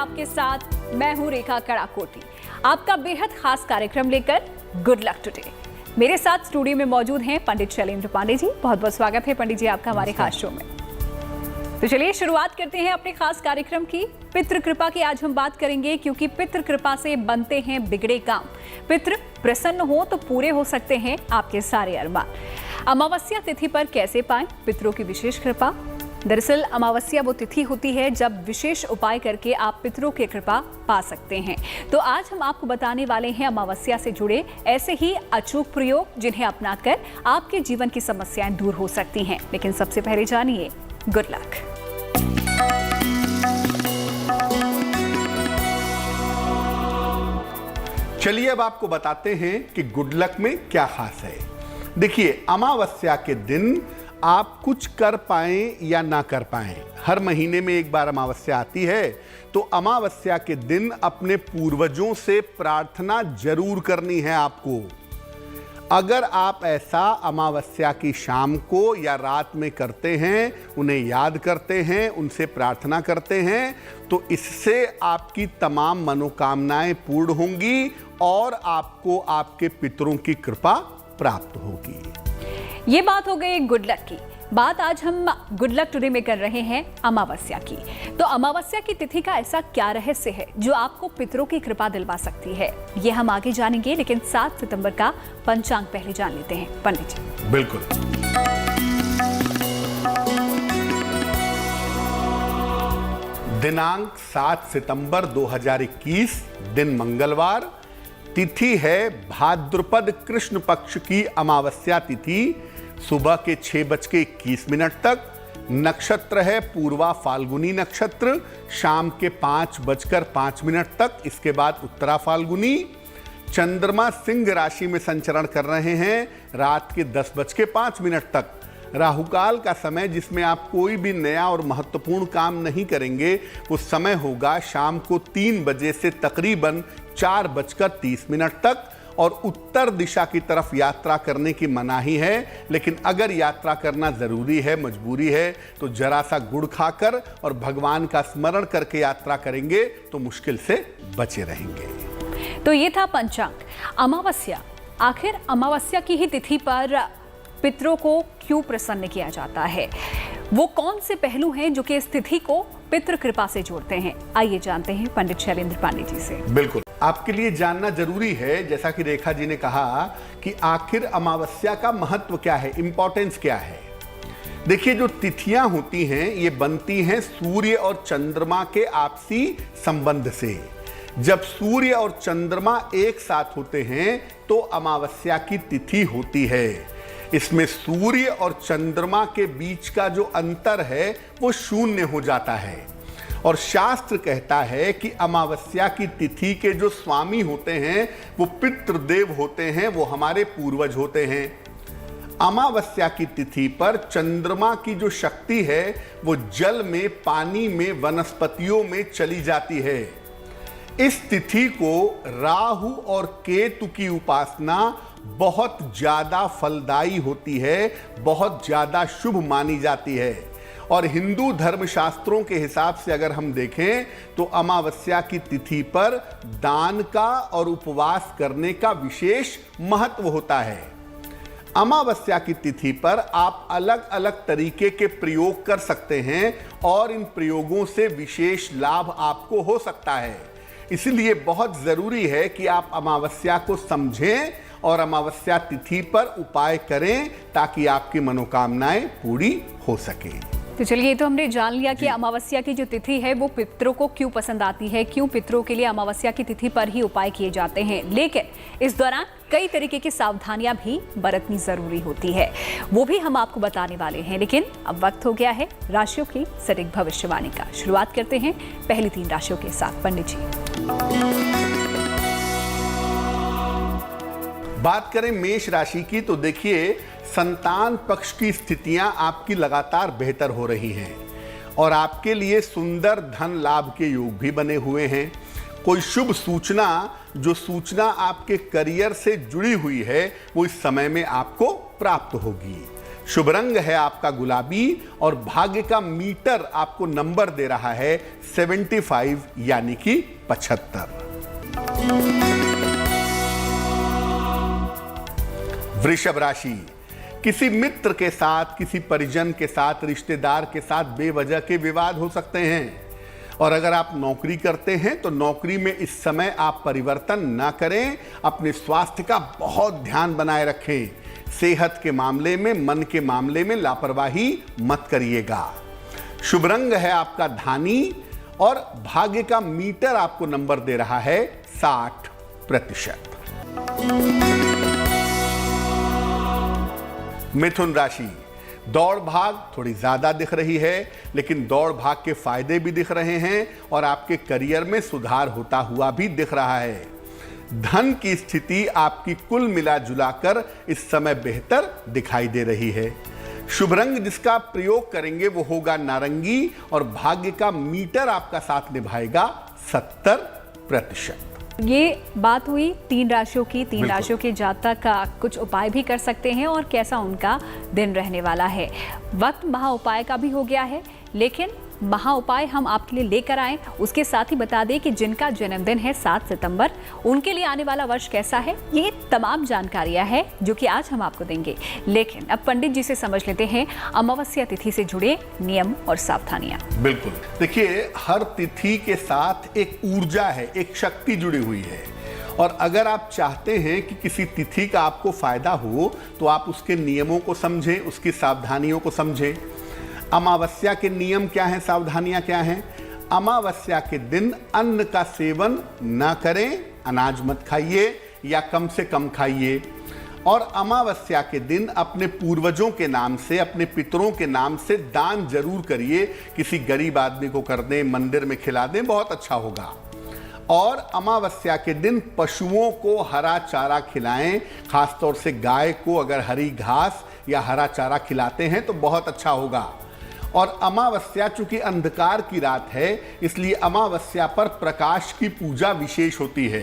आपके साथ मैं हूं रेखा कड़ाकोटी, आपका बेहद खास कार्यक्रम लेकर गुड लक टुडे। मेरे साथ स्टूडियो में मौजूद हैं पंडित शैलेंद्र पांडे जी। बहुत बहुत स्वागत है पंडित जी आपका हमारे खास शो में। तो चलिए शुरुआत करते हैं अपने खास कार्यक्रम की। पितृ कृपा की आज हम बात करेंगे, क्योंकि पितृ कृपा से बनते हैं बिगड़े काम। पितृ प्रसन्न हो तो पूरे हो सकते हैं आपके सारे अरमान। अमावस्या तिथि पर कैसे पाएं पितरों की विशेष कृपा? दरअसल अमावस्या वो तिथि होती है जब विशेष उपाय करके आप पितरों की कृपा पा सकते हैं। तो आज हम आपको बताने वाले हैं अमावस्या से जुड़े ऐसे ही अचूक प्रयोग जिन्हें अपनाकर आपके जीवन की समस्याएं दूर हो सकती हैं। लेकिन सबसे पहले जानिए गुड लक। चलिए अब आपको बताते हैं कि गुड लक में क्या खास है। देखिए, अमावस्या के दिन आप कुछ कर पाएं या ना कर पाएं, हर महीने में एक बार अमावस्या आती है, तो अमावस्या के दिन अपने पूर्वजों से प्रार्थना जरूर करनी है आपको। अगर आप ऐसा अमावस्या की शाम को या रात में करते हैं, उन्हें याद करते हैं, उनसे प्रार्थना करते हैं, तो इससे आपकी तमाम मनोकामनाएं पूर्ण होंगी और आपको आपके पितरों की कृपा प्राप्त होगी। ये बात हो गई गुड लक की। बात आज हम गुड लक टुडे में कर रहे हैं अमावस्या की। तो अमावस्या की तिथि का ऐसा क्या रहस्य है जो आपको पितरों की कृपा दिलवा सकती है, ये हम आगे जानेंगे। लेकिन 7 सितंबर का पंचांग पहले जान लेते हैं पंडित जी। बिल्कुल। दिनांक 7 सितंबर 2021, दिन मंगलवार, तिथि है भाद्रपद कृष्ण पक्ष की अमावस्या तिथि, सुबह के 6:21 तक। नक्षत्र है पूर्वा फाल्गुनी नक्षत्र, शाम के 5:05 तक। इसके बाद उत्तरा फाल्गुनी। चंद्रमा सिंह राशि में संचरण कर रहे हैं रात के 10:05 तक। राहुकाल का समय, जिसमें आप कोई भी नया और महत्वपूर्ण काम नहीं करेंगे, वो समय होगा शाम को 3 बजे से तकरीबन 4:30 तक। और उत्तर दिशा की तरफ यात्रा करने की मनाही है, लेकिन अगर यात्रा करना जरूरी है, मजबूरी है, तो जरा सा गुड़ खाकर और भगवान का स्मरण करके यात्रा करेंगे तो मुश्किल से बचे रहेंगे। तो ये था पंचांग। अमावस्या, आखिर अमावस्या की ही तिथि पर पितरों को क्यों प्रसन्न किया जाता है? वो कौन से पहलू हैं जो कि इस तिथि को पितृ कृपा से जोड़ते हैं? आइए जानते हैं पंडित शैलेंद्र पांडे जी से। बिल्कुल, आपके लिए जानना जरूरी है, जैसा कि रेखा जी ने कहा, कि आखिर अमावस्या का महत्व क्या है, इंपॉर्टेंस क्या है। देखिए, जो तिथियां होती हैं ये बनती हैं सूर्य और चंद्रमा के आपसी संबंध से। जब सूर्य और चंद्रमा एक साथ होते हैं तो अमावस्या की तिथि होती है। इसमें सूर्य और चंद्रमा के बीच का जो अंतर है वो शून्य हो जाता है। और शास्त्र कहता है कि अमावस्या की तिथि के जो स्वामी होते हैं वो पितृदेव होते हैं, वो हमारे पूर्वज होते हैं। अमावस्या की तिथि पर चंद्रमा की जो शक्ति है वो जल में, पानी में, वनस्पतियों में चली जाती है। इस तिथि को राहु और केतु की उपासना बहुत ज्यादा फलदायी होती है, बहुत ज्यादा शुभ मानी जाती है। और हिंदू धर्मशास्त्रों के हिसाब से अगर हम देखें तो अमावस्या की तिथि पर दान का और उपवास करने का विशेष महत्व होता है। अमावस्या की तिथि पर आप अलग अलग तरीके के प्रयोग कर सकते हैं और इन प्रयोगों से विशेष लाभ आपको हो सकता है। इसलिए बहुत जरूरी है कि आप अमावस्या को समझें और अमावस्या तिथि पर उपाय करें ताकि आपकी मनोकामनाएं पूरी हो सके। तो चलिए, ये तो हमने जान लिया कि अमावस्या की जो तिथि है वो पितरों को क्यों पसंद आती है, क्यों पितरों के लिए अमावस्या की तिथि पर ही उपाय किए जाते हैं। लेकिन इस दौरान कई तरीके की सावधानियां भी बरतनी जरूरी होती है, वो भी हम आपको बताने वाले हैं। लेकिन अब वक्त हो गया है राशियों की सटीक भविष्यवाणी का। शुरुआत करते हैं पहली 3 राशियों के साथ पंडित जी। बात करें मेष राशि की, तो देखिए, संतान पक्ष की स्थितियां आपकी लगातार बेहतर हो रही हैं और आपके लिए सुंदर धन लाभ के योग भी बने हुए हैं। कोई शुभ सूचना, जो सूचना आपके करियर से जुड़ी हुई है, वो इस समय में आपको प्राप्त होगी। शुभ रंग है आपका गुलाबी और भाग्य का मीटर आपको नंबर दे रहा है 75 यानी कि 75। वृषभ राशि, किसी मित्र के साथ, किसी परिजन के साथ, रिश्तेदार के साथ बेवजह के विवाद हो सकते हैं। और अगर आप नौकरी करते हैं तो नौकरी में इस समय आप परिवर्तन ना करें, अपने स्वास्थ्य का बहुत ध्यान बनाए रखें। सेहत के मामले में, मन के मामले में लापरवाही मत करिएगा। शुभ रंग है आपका धानी और भाग्य का मीटर आपको नंबर दे रहा है 60%। मिथुन राशि, दौड़ भाग थोड़ी ज्यादा दिख रही है, लेकिन दौड़ भाग के फायदे भी दिख रहे हैं और आपके करियर में सुधार होता हुआ भी दिख रहा है। धन की स्थिति आपकी कुल मिला जुलाकर इस समय बेहतर दिखाई दे रही है। शुभ रंग जिसका आप प्रयोग करेंगे वो होगा नारंगी और भाग्य का मीटर आपका साथ निभाएगा 70%। ये बात हुई 3 राशियों की। 3 राशियों के जातक का कुछ उपाय भी कर सकते हैं और कैसा उनका दिन रहने वाला है। वक्त महा उपाय का भी हो गया है, लेकिन महा उपाय हम आपके लिए लेकर आए उसके साथ ही बता दें कि जिनका जन्मदिन है 7 सितंबर, उनके लिए आने वाला वर्ष कैसा है, ये तमाम जानकारियां हैं जो कि आज हम आपको देंगे। लेकिन अब पंडित जी से समझ लेते हैं अमावस्या तिथि से जुड़े नियम और सावधानियां। बिल्कुल, देखिए हर तिथि के साथ एक ऊर्जा है, एक शक्ति जुड़ी हुई है और अगर आप चाहते हैं कि किसी तिथि का आपको फायदा हो तो आप उसके नियमों को समझें, उसकी सावधानियों को समझें। अमावस्या के नियम क्या हैं, सावधानियां क्या हैं? अमावस्या के दिन अन्न का सेवन ना करें, अनाज मत खाइए या कम से कम खाइए। और अमावस्या के दिन अपने पूर्वजों के नाम से, अपने पितरों के नाम से दान जरूर करिए। किसी गरीब आदमी को कर दें, मंदिर में खिला दें, बहुत अच्छा होगा। और अमावस्या के दिन पशुओं को हरा चारा खिलाएं, खासतौर से गाय को अगर हरी घास या हरा चारा खिलाते हैं तो बहुत अच्छा होगा। और अमावस्या चूंकि अंधकार की रात है, इसलिए अमावस्या पर प्रकाश की पूजा विशेष होती है।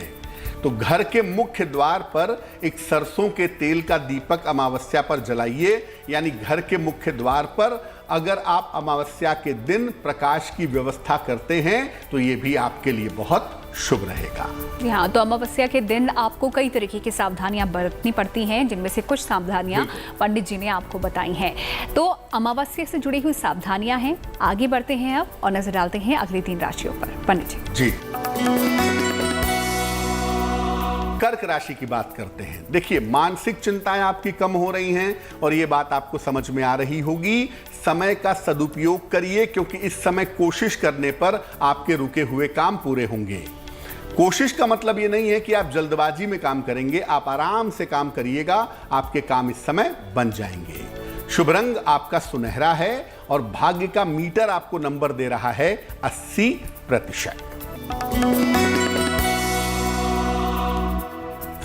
तो घर के मुख्य द्वार पर एक सरसों के तेल का दीपक अमावस्या पर जलाइए, यानी घर के मुख्य द्वार पर अगर आप अमावस्या के दिन प्रकाश की व्यवस्था करते हैं तो ये भी आपके लिए बहुत शुभ रहेगा। हाँ, तो अमावस्या के दिन आपको कई तरीके की सावधानियां बरतनी पड़ती हैं, जिनमें से कुछ सावधानियां पंडित जी ने आपको बताई हैं। तो अमावस्या से जुड़ी हुई सावधानियां हैं। आगे बढ़ते हैं अब और नजर डालते हैं अगली 3 राशियों पर। पंडित जी कर्क राशि की बात करते हैं। देखिए मानसिक चिंताएं आपकी कम हो रही हैं और ये बात आपको समझ में आ रही होगी। समय का सदुपयोग करिए क्योंकि इस समय कोशिश करने पर आपके रुके हुए काम पूरे होंगे। कोशिश का मतलब ये नहीं है कि आप जल्दबाजी में काम करेंगे, आप आराम से काम करिएगा, आपके काम इस समय बन जाएंगे। शुभ रंग आपका सुनहरा है और भाग्य का मीटर आपको नंबर दे रहा है 80%।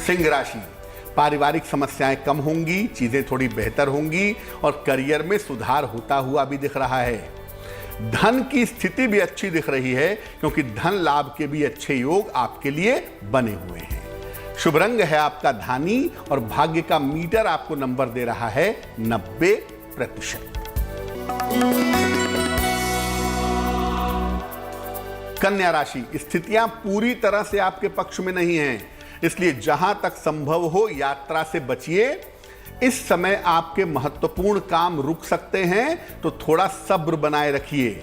सिंह राशि, पारिवारिक समस्याएं कम होंगी, चीजें थोड़ी बेहतर होंगी और करियर में सुधार होता हुआ भी दिख रहा है। धन की स्थिति भी अच्छी दिख रही है क्योंकि धन लाभ के भी अच्छे योग आपके लिए बने हुए हैं। शुभ रंग है आपका धानी और भाग्य का मीटर आपको नंबर दे रहा है 90%। कन्या राशि, स्थितियां पूरी तरह से आपके पक्ष में नहीं हैं, इसलिए जहां तक संभव हो यात्रा से बचिए। इस समय आपके महत्वपूर्ण काम रुक सकते हैं तो थोड़ा सब्र बनाए रखिए।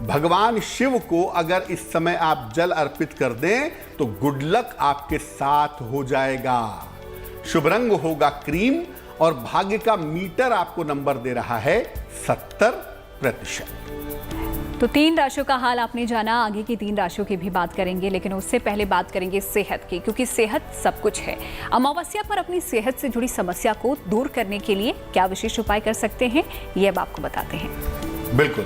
भगवान शिव को अगर इस समय आप जल अर्पित कर दें तो गुड लक आपके साथ हो जाएगा। शुभ रंग होगा क्रीम और भाग्य का मीटर आपको नंबर दे रहा है 70%। तो 3 राशियों का हाल आपने जाना। आगे की 3 राशियों की भी बात करेंगे, लेकिन उससे पहले बात करेंगे सेहत की, क्योंकि सेहत सब कुछ है। अमावस्या पर अपनी सेहत से जुड़ी समस्या को दूर करने के लिए क्या विशेष उपाय कर सकते हैं, ये अब आपको बताते हैं। बिल्कुल,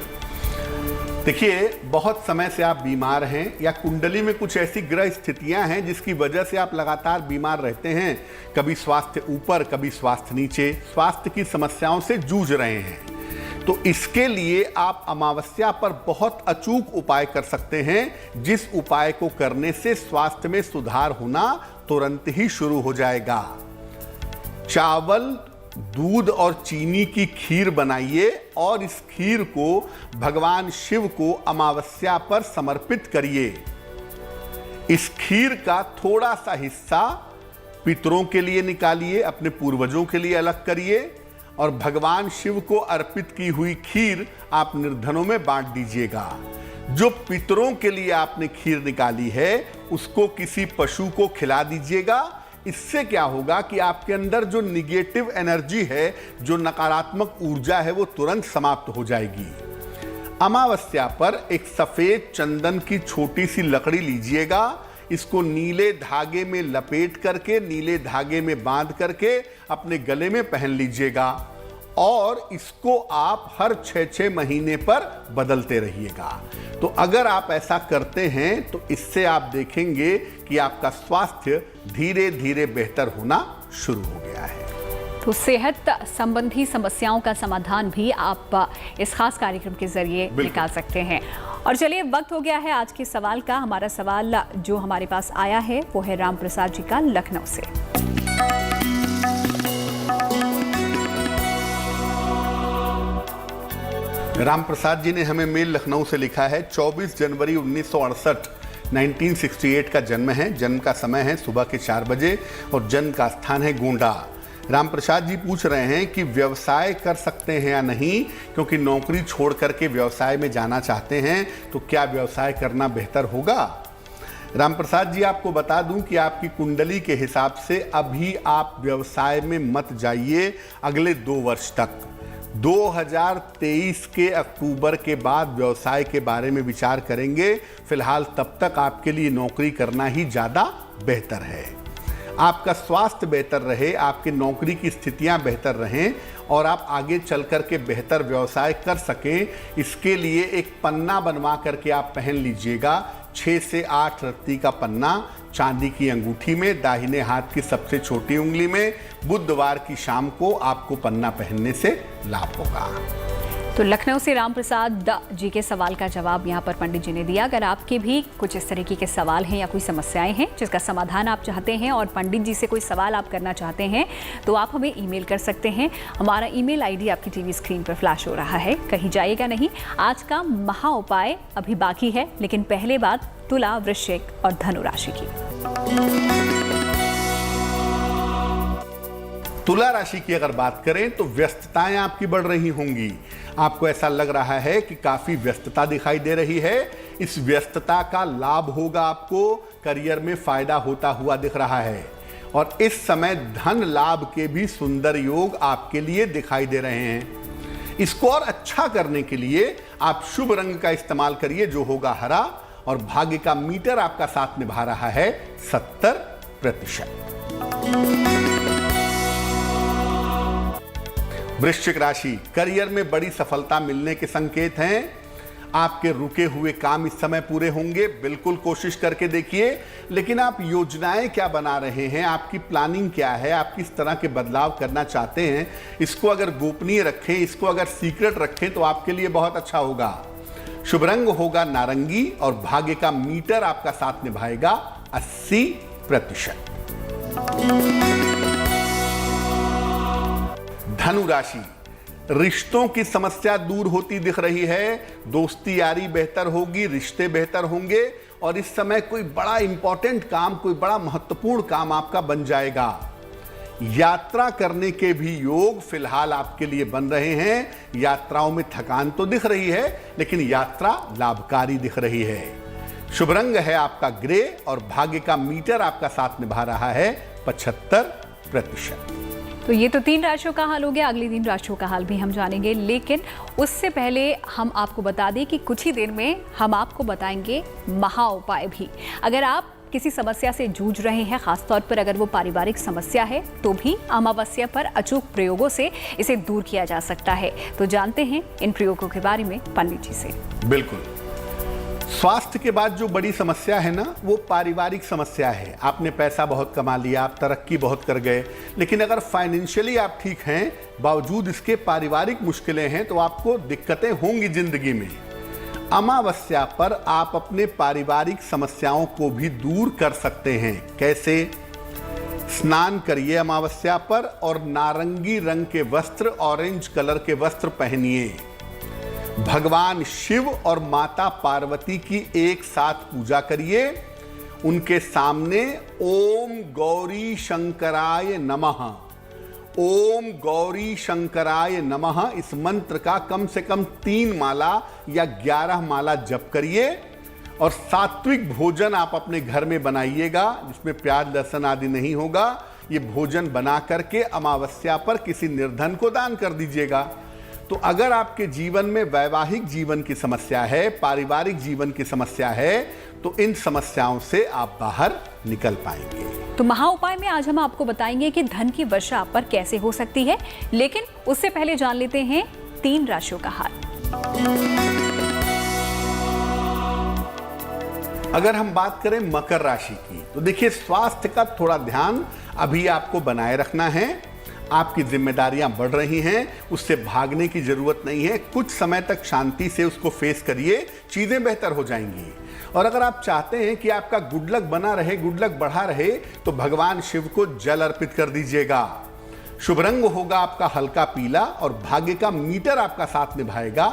देखिए बहुत समय से आप बीमार हैं या कुंडली में कुछ ऐसी ग्रह स्थितियां हैं जिसकी वजह से आप लगातार बीमार रहते हैं। कभी स्वास्थ्य ऊपर, कभी स्वास्थ्य नीचे, स्वास्थ्य की समस्याओं से जूझ रहे हैं। तो इसके लिए आप अमावस्या पर बहुत अचूक उपाय कर सकते हैं, जिस उपाय को करने से स्वास्थ्य में सुधार होना तुरंत ही शुरू हो जाएगा। चावल दूध और चीनी की खीर बनाइए और इस खीर को भगवान शिव को अमावस्या पर समर्पित करिए। इस खीर का थोड़ा सा हिस्सा पितरों के लिए निकालिए, अपने पूर्वजों के लिए अलग करिए और भगवान शिव को अर्पित की हुई खीर आप निर्धनों में बांट दीजिएगा। जो पितरों के लिए आपने खीर निकाली है उसको किसी पशु को खिला दीजिएगा। इससे क्या होगा कि आपके अंदर जो निगेटिव एनर्जी है, जो नकारात्मक ऊर्जा है, वो तुरंत समाप्त हो जाएगी। अमावस्या पर एक सफेद चंदन की छोटी सी लकड़ी लीजिएगा, इसको नीले धागे में लपेट करके, नीले धागे में बांध करके अपने गले में पहन लीजिएगा और इसको आप हर 6-6 महीने पर बदलते रहिएगा। तो अगर आप ऐसा करते हैं तो इससे आप देखेंगे कि आपका स्वास्थ्य धीरे धीरे बेहतर होना शुरू हो गया है। तो सेहत संबंधी समस्याओं का समाधान भी आप इस खास कार्यक्रम के जरिए निकाल सकते हैं। और चलिए, वक्त हो गया है आज के सवाल का। हमारा सवाल जो हमारे पास आया है वो है राम प्रसाद जी का, लखनऊ से। राम प्रसाद जी ने हमें मेल लखनऊ से लिखा है। 24 जनवरी 1968 1968 का जन्म है। जन्म का समय है सुबह के 4 बजे और जन्म का स्थान है गोंडा। राम प्रसाद जी पूछ रहे हैं कि व्यवसाय कर सकते हैं या नहीं, क्योंकि नौकरी छोड़ करके व्यवसाय में जाना चाहते हैं, तो क्या व्यवसाय करना बेहतर होगा? राम प्रसाद जी, आपको बता दूं कि आपकी कुंडली के हिसाब से अभी आप व्यवसाय में मत जाइए अगले 2 वर्ष तक। 2023 के अक्टूबर के बाद व्यवसाय के बारे में विचार करेंगे। फिलहाल तब तक आपके लिए नौकरी करना ही ज़्यादा बेहतर है। आपका स्वास्थ्य बेहतर रहे, आपकी नौकरी की स्थितियां बेहतर रहें और आप आगे चल कर के बेहतर व्यवसाय कर सकें, इसके लिए एक पन्ना बनवा करके आप पहन लीजिएगा। 6 से 8 रत्ती का पन्ना चांदी की अंगूठी में, दाहिने हाथ की सबसे छोटी उंगली में। बुधवार की शाम को आपको पन्ना पहनने से लाभ होगा। तो लखनऊ से राम प्रसाद जी के सवाल का जवाब यहाँ पर पंडित जी ने दिया। अगर आपके भी कुछ इस तरीके के सवाल हैं या कोई समस्याएं हैं जिसका समाधान आप चाहते हैं और पंडित जी से कोई सवाल आप करना चाहते हैं, तो आप हमें ईमेल कर सकते हैं। हमारा ईमेल आईडी आपकी टीवी स्क्रीन पर फ्लैश हो रहा है, कहीं जाइएगा नहीं। आज का महा उपाय अभी बाकी है, लेकिन पहले बात तुला, वृश्चिक और धनु राशि की। तुला राशि की अगर बात करें तो व्यस्तताएं आपकी बढ़ रही होंगी। आपको ऐसा लग रहा है कि काफी व्यस्तता दिखाई दे रही है। इस व्यस्तता का लाभ होगा, आपको करियर में फायदा होता हुआ दिख रहा है और इस समय धन लाभ के भी सुंदर योग आपके लिए दिखाई दे रहे हैं। इसको और अच्छा करने के लिए आप शुभ रंग का इस्तेमाल करिए, जो होगा हरा, और भाग्य का मीटर आपका साथ निभा रहा है 70%। वृश्चिक राशि, करियर में बड़ी सफलता मिलने के संकेत हैं। आपके रुके हुए काम इस समय पूरे होंगे, बिल्कुल कोशिश करके देखिए। लेकिन आप योजनाएं क्या बना रहे हैं, आपकी प्लानिंग क्या है, आप किस तरह के बदलाव करना चाहते हैं, इसको अगर गोपनीय रखें, इसको अगर सीक्रेट रखें तो आपके लिए बहुत अच्छा होगा। शुभ रंग होगा नारंगी और भाग्य का मीटर आपका साथ निभाएगा 80%। धनु राशि, रिश्तों की समस्या दूर होती दिख रही है। दोस्ती यारी बेहतर होगी, रिश्ते बेहतर होंगे और इस समय कोई बड़ा इंपॉर्टेंट काम, कोई बड़ा महत्वपूर्ण काम आपका बन जाएगा। यात्रा करने के भी योग फिलहाल आपके लिए बन रहे हैं। यात्राओं में थकान तो दिख रही है, लेकिन यात्रा लाभकारी दिख रही है। शुभ रंग है आपका ग्रे और भाग्य का मीटर आपका साथ निभा रहा है 75%। तो ये तो 3 राशियों का हाल हो गया। अगली 3 राशियों का हाल भी हम जानेंगे, लेकिन उससे पहले हम आपको बता दें कि कुछ ही देर में हम आपको बताएंगे महा उपाय भी। अगर आप किसी समस्या से जूझ रहे हैं, खासतौर पर अगर वो पारिवारिक समस्या है, तो भी अमावस्या पर अचूक प्रयोगों से इसे दूर किया जा सकता है। तो जानते हैं इन प्रयोगों के बारे में पंडित जी से। बिल्कुल। स्वास्थ्य के बाद जो बड़ी समस्या है ना, वो पारिवारिक समस्या है। आपने पैसा बहुत कमा लिया, आप तरक्की बहुत कर गए, लेकिन अगर फाइनेंशियली आप ठीक हैं, बावजूद इसके पारिवारिक मुश्किलें हैं, तो आपको दिक्कतें होंगी जिंदगी में। अमावस्या पर आप अपने पारिवारिक समस्याओं को भी दूर कर सकते हैं। कैसे? स्नान करिए अमावस्या पर और नारंगी रंग के वस्त्र, ऑरेंज कलर के वस्त्र पहनिए। भगवान शिव और माता पार्वती की एक साथ पूजा करिए। उनके सामने ओम गौरी शंकराय नमः, ओम गौरी शंकराय नमः इस मंत्र का कम से कम 3 माला या 11 माला जप करिए। और सात्विक भोजन आप अपने घर में बनाइएगा, जिसमें प्याज लहसुन आदि नहीं होगा। ये भोजन बना करके अमावस्या पर किसी निर्धन को दान कर दीजिएगा। तो अगर आपके जीवन में वैवाहिक जीवन की समस्या है, पारिवारिक जीवन की समस्या है, तो इन समस्याओं से आप बाहर निकल पाएंगे। तो महा उपाय में आज हम आपको बताएंगे कि धन की वर्षा आप पर कैसे हो सकती है, लेकिन उससे पहले जान लेते हैं 3 राशियों का हाल। अगर हम बात करें मकर राशि की, तो देखिए स्वास्थ्य का थोड़ा ध्यान अभी आपको बनाए रखना है। आपकी जिम्मेदारियां बढ़ रही हैं, उससे भागने की जरूरत नहीं है। कुछ समय तक शांति से उसको फेस करिए, चीजें बेहतर हो जाएंगी। और अगर आप चाहते हैं कि आपका गुड लक बना रहे, गुड लक बढ़ा रहे, तो भगवान शिव को जल अर्पित कर दीजिएगा। शुभ रंग होगा आपका हल्का पीला और भाग्य का मीटर आपका साथ निभाएगा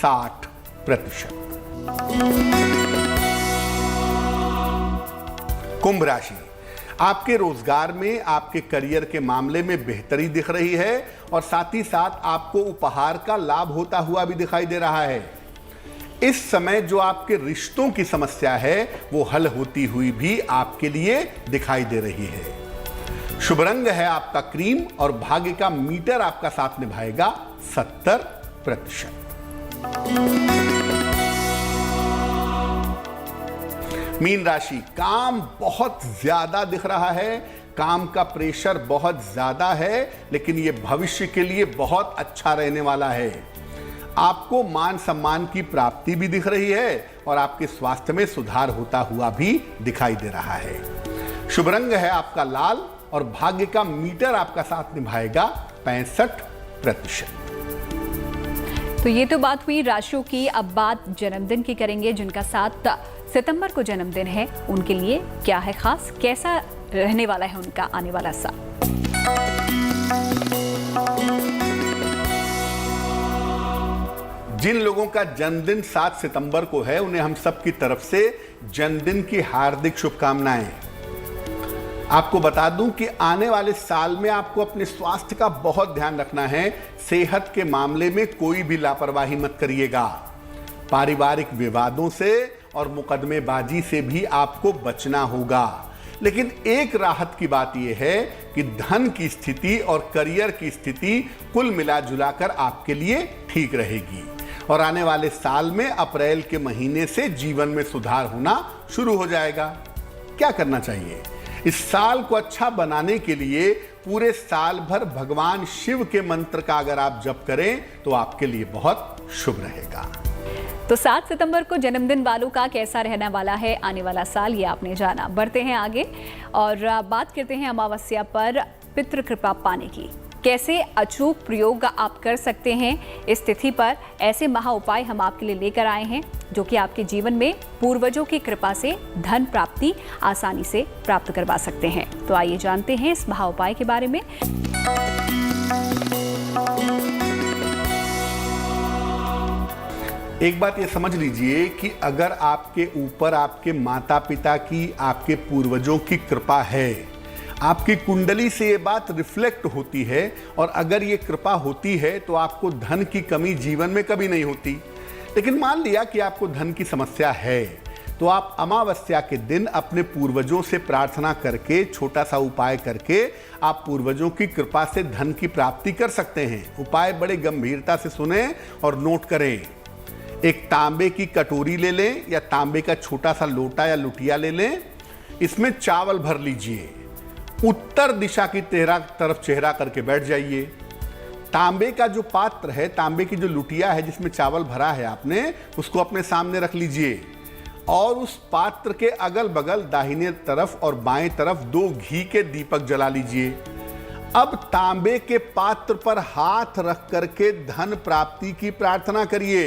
60%। कुंभ राशि, आपके रोजगार में, आपके करियर के मामले में बेहतरी दिख रही है और साथ ही साथ आपको उपहार का लाभ होता हुआ भी दिखाई दे रहा है। इस समय जो आपके रिश्तों की समस्या है वो हल होती हुई भी आपके लिए दिखाई दे रही है। शुभ रंग है आपका क्रीम और भाग्य का मीटर आपका साथ निभाएगा 70%। मीन राशि, काम बहुत ज्यादा दिख रहा है, काम का प्रेशर बहुत ज्यादा है, लेकिन यह भविष्य के लिए बहुत अच्छा रहने वाला है। आपको मान सम्मान की प्राप्ति भी दिख रही है और आपके स्वास्थ्य में सुधार होता हुआ भी दिखाई दे रहा है। शुभ रंग है आपका लाल और भाग्य का मीटर आपका साथ निभाएगा 65%। तो ये तो बात हुई राशियों की। अब बात जन्मदिन की करेंगे। जिनका 7 सितंबर को जन्मदिन है, उनके लिए क्या है खास, कैसा रहने वाला है उनका आने वाला साल। जिन लोगों का जन्मदिन 7 सितंबर को है, उन्हें हम सब की तरफ से जन्मदिन की हार्दिक शुभकामनाएं। आपको बता दूं कि आने वाले साल में आपको अपने स्वास्थ्य का बहुत ध्यान रखना है। सेहत के मामले में कोई भी लापरवाही मत करिएगा। पारिवारिक विवादों से और मुकदमेबाजी से भी आपको बचना होगा। लेकिन एक राहत की बात यह है कि धन की स्थिति और करियर की स्थिति कुल मिलाजुलाकर आपके लिए ठीक रहेगी और आने वाले साल में अप्रैल के महीने से जीवन में सुधार होना शुरू हो जाएगा। क्या करना चाहिए? इस साल को अच्छा बनाने के लिए पूरे साल भर भगवान शिव के मंत्र का अगर आप जप करें तो आपके लिए बहुत शुभ रहेगा। तो 7 सितंबर को जन्मदिन वालों का कैसा रहने वाला है आने वाला साल, ये आपने जाना। बढ़ते हैं आगे और बात करते हैं अमावस्या पर पितृ कृपा पाने की। कैसे अचूक प्रयोग आप कर सकते हैं इस तिथि पर, ऐसे महा उपाय हम आपके लिए लेकर आए हैं जो कि आपके जीवन में पूर्वजों की कृपा से धन प्राप्ति आसानी से प्राप्त करवा सकते हैं। तो आइए जानते हैं इस महा उपाय के बारे में। एक बात ये समझ लीजिए कि अगर आपके ऊपर आपके माता पिता की, आपके पूर्वजों की कृपा है, आपकी कुंडली से ये बात रिफ्लेक्ट होती है और अगर ये कृपा होती है तो आपको धन की कमी जीवन में कभी नहीं होती। लेकिन मान लिया कि आपको धन की समस्या है, तो आप अमावस्या के दिन अपने पूर्वजों से प्रार्थना करके, छोटा सा उपाय करके आप पूर्वजों की कृपा से धन की प्राप्ति कर सकते हैं। उपाय बड़े गंभीरता से सुने और नोट करें। एक तांबे की कटोरी ले लें या तांबे का छोटा सा लोटा या लुटिया ले लें, इसमें चावल भर लीजिए, उत्तर दिशा की तरफ चेहरा करके बैठ जाइए। तांबे का जो पात्र है, तांबे की जो लुटिया है जिसमें चावल भरा है आपने, उसको अपने सामने रख लीजिए और उस पात्र के अगल बगल दाहिने तरफ और बाएं तरफ 2 घी के दीपक जला लीजिए। अब तांबे के पात्र पर हाथ रख करके धन प्राप्ति की प्रार्थना करिए।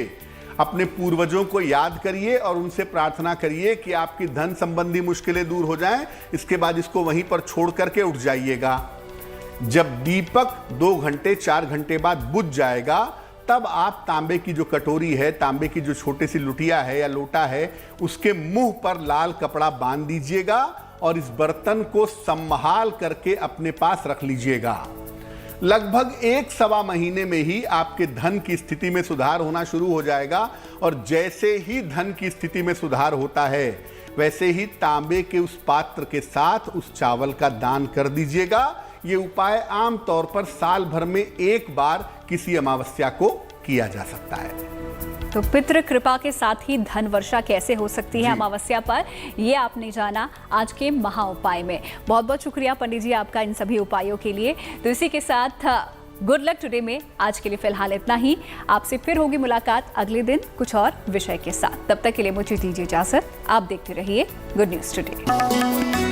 अपने पूर्वजों को याद करिए और उनसे प्रार्थना करिए कि आपकी धन संबंधी मुश्किलें दूर हो जाएं। इसके बाद इसको वहीं पर छोड़ करके उठ जाइएगा। जब दीपक 2 घंटे 4 घंटे बाद बुझ जाएगा, तब आप तांबे की जो कटोरी है, तांबे की जो छोटी सी लुटिया है या लोटा है, उसके मुंह पर लाल कपड़ा बांध दीजिएगा और इस बर्तन को संभाल करके अपने पास रख लीजिएगा। लगभग 1-1.25 महीने में ही आपके धन की स्थिति में सुधार होना शुरू हो जाएगा। और जैसे ही धन की स्थिति में सुधार होता है, वैसे ही तांबे के उस पात्र के साथ उस चावल का दान कर दीजिएगा। ये उपाय आम तौर पर साल भर में एक बार किसी अमावस्या को किया जा सकता है। तो पितृ कृपा के साथ ही धन वर्षा कैसे हो सकती है अमावस्या पर, ये आपने जाना आज के महा उपाय में। बहुत बहुत शुक्रिया पंडित जी आपका इन सभी उपायों के लिए। तो इसी के साथ गुड लक टुडे में आज के लिए फिलहाल इतना ही। आपसे फिर होगी मुलाकात अगले दिन कुछ और विषय के साथ। तब तक के लिए मुझे दीजिए इजाजत। आप देखते रहिए गुड न्यूज टुडे।